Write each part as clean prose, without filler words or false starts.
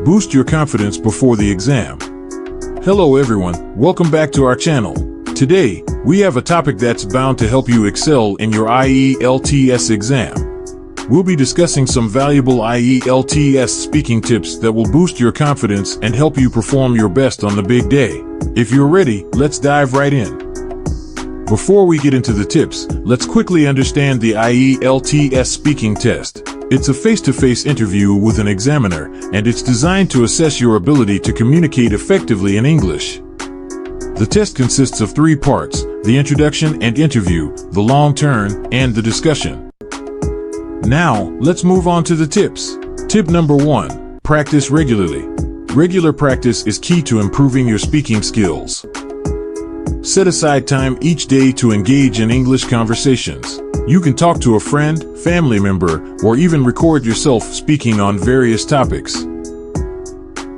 Boost your confidence before the exam. Hello everyone, welcome back to our channel. Today, we have a topic that's bound to help you excel in your IELTS exam. We'll be discussing some valuable IELTS speaking tips that will boost your confidence and help you perform your best on the big day. If you're ready, let's dive right in. Before we get into the tips, let's quickly understand the IELTS speaking test. It's a face-to-face interview with an examiner, and it's designed to assess your ability to communicate effectively in English. The test consists of 3 parts: the introduction and interview, the long turn, and the discussion. Now, let's move on to the tips. Tip number 1, practice regularly. Regular practice is key to improving your speaking skills. Set aside time each day to engage in English conversations. You can talk to a friend, family member, or even record yourself speaking on various topics.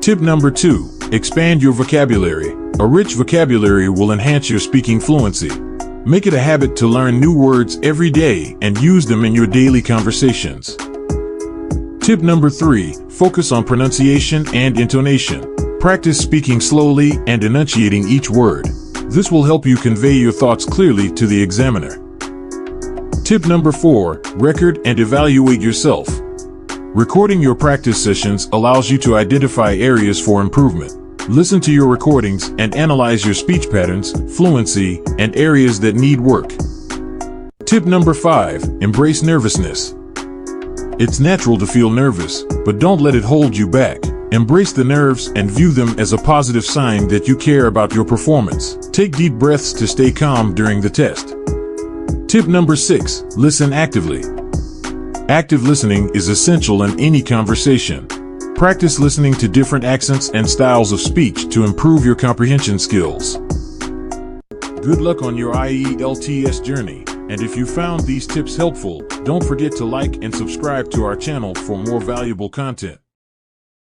Tip number 2, expand your vocabulary. A rich vocabulary will enhance your speaking fluency. Make it a habit to learn new words every day and use them in your daily conversations. Tip number 3, focus on pronunciation and intonation. Practice speaking slowly and enunciating each word. This will help you convey your thoughts clearly to the examiner. Tip number 4, record and evaluate yourself. Recording your practice sessions allows you to identify areas for improvement. Listen to your recordings and analyze your speech patterns, fluency, and areas that need work. Tip number 5, embrace nervousness. It's natural to feel nervous, but don't let it hold you back. Embrace the nerves and view them as a positive sign that you care about your performance. Take deep breaths to stay calm during the test. Tip number 6, listen actively. Active listening is essential in any conversation. Practice listening to different accents and styles of speech to improve your comprehension skills. Good luck on your IELTS journey, and if you found these tips helpful, don't forget to like and subscribe to our channel for more valuable content.